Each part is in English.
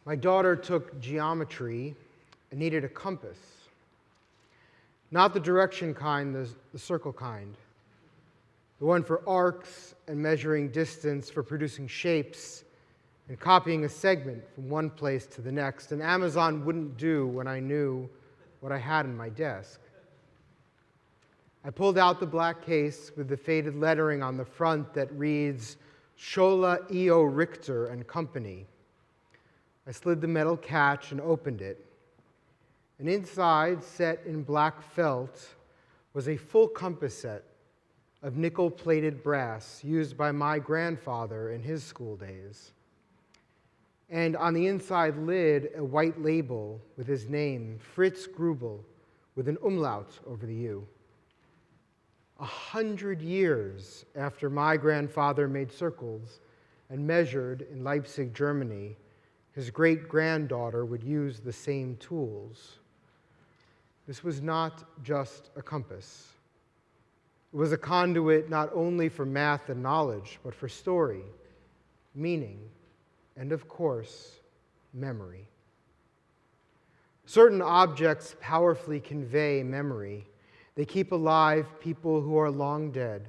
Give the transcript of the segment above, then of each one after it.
My daughter took geometry and needed a compass. Not the direction kind, the circle kind. The one for arcs and measuring distance, for producing shapes and copying a segment from one place to the next. And Amazon wouldn't do when I knew what I had in my desk. I pulled out the black case with the faded lettering on the front that reads, Schola E.O. Richter and Company. I slid the metal catch and opened it. And inside, set in black felt, was a full compass set of nickel-plated brass used by my grandfather in his school days. And on the inside lid, a white label with his name, Fritz Grubel, with an umlaut over the U. 100 years after my grandfather made circles and measured in Leipzig, Germany, his great-granddaughter would use the same tools. This was not just a compass. It was a conduit not only for math and knowledge, but for story, meaning, and of course, memory. Certain objects powerfully convey memory. They keep alive people who are long dead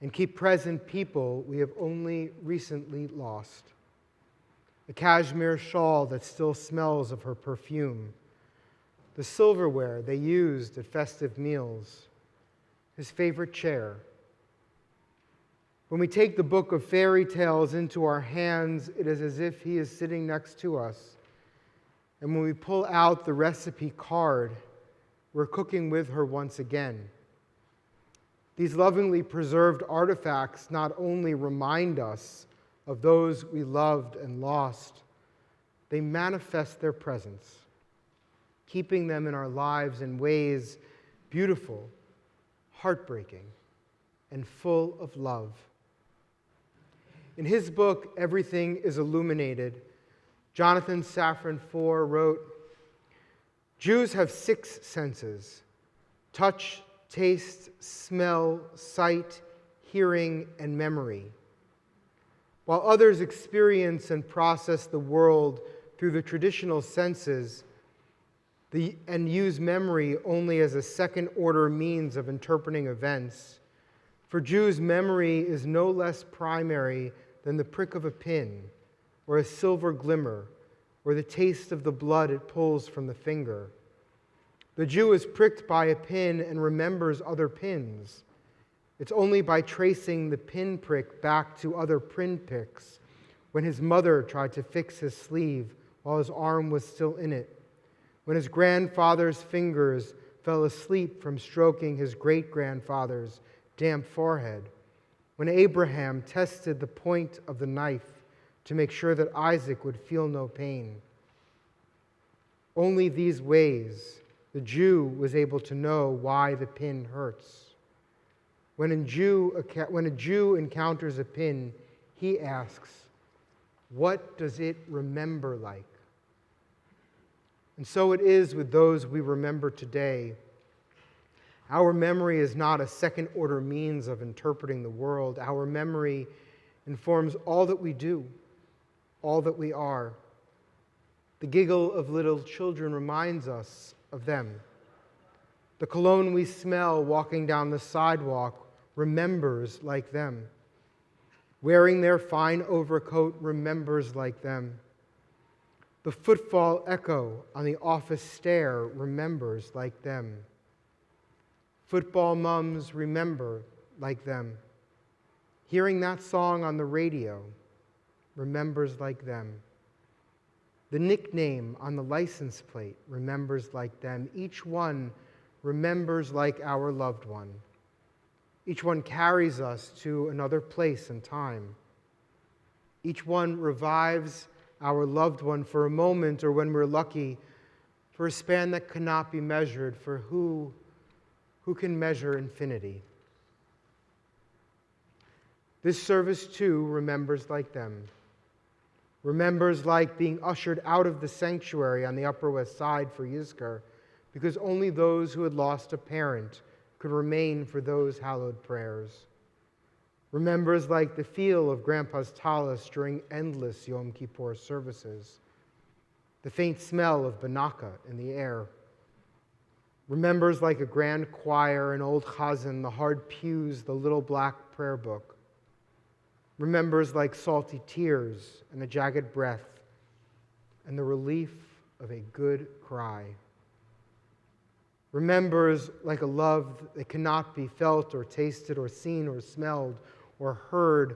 and keep present people we have only recently lost. A cashmere shawl that still smells of her perfume. The silverware they used at festive meals. His favorite chair. When we take the book of fairy tales into our hands, it is as if he is sitting next to us. And when we pull out the recipe card, we're cooking with her once again. These lovingly preserved artifacts not only remind us of those we loved and lost, they manifest their presence, keeping them in our lives in ways beautiful, heartbreaking, and full of love. In his book, Everything is Illuminated, Jonathan Safran Foer wrote, Jews have 6 senses: touch, taste, smell, sight, hearing, and memory. While others experience and process the world through the traditional senses and use memory only as a second-order means of interpreting events, for Jews, memory is no less primary than the prick of a pin, or a silver glimmer, or the taste of the blood it pulls from the finger. The Jew is pricked by a pin and remembers other pins. It's only by tracing the pin prick back to other pin pricks, when his mother tried to fix his sleeve while his arm was still in it, when his grandfather's fingers fell asleep from stroking his great-grandfather's damp forehead, when Abraham tested the point of the knife to make sure that Isaac would feel no pain. Only these ways the Jew was able to know why the pin hurts. When a Jew encounters a pin, he asks, what does it remember like? And so it is with those we remember today. Our memory is not a second-order means of interpreting the world. Our memory informs all that we do, all that we are. The giggle of little children reminds us of them. The cologne we smell walking down the sidewalk remembers like them. Wearing their fine overcoat remembers like them. The footfall echo on the office stair remembers like them. Football mums remember like them. Hearing that song on the radio remembers like them. The nickname on the license plate remembers like them. Each one remembers like our loved one. Each one carries us to another place and time. Each one revives our loved one for a moment, or when we're lucky, for a span that cannot be measured, for who can measure infinity? This service, too, remembers like them. Remembers like being ushered out of the sanctuary on the Upper West Side for Yizkor, because only those who had lost a parent could remain for those hallowed prayers. Remembers like the feel of Grandpa's tallis during endless Yom Kippur services. the faint smell of banaka in the air. Remembers like a grand choir, an old chazan, the hard pews, the little black prayer book. Remembers like salty tears and a jagged breath and the relief of a good cry. Remembers like a love that cannot be felt or tasted or seen or smelled or heard,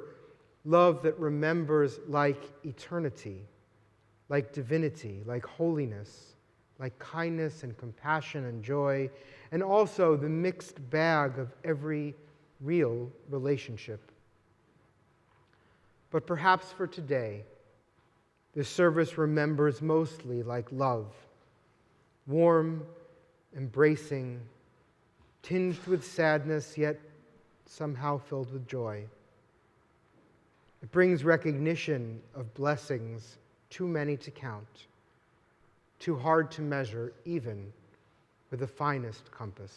love that remembers like eternity, like divinity, like holiness, like kindness and compassion and joy, and also the mixed bag of every real relationship. But perhaps for today, this service remembers mostly like love, warm, embracing, tinged with sadness, yet somehow filled with joy. It brings recognition of blessings too many to count, too hard to measure even with the finest compass.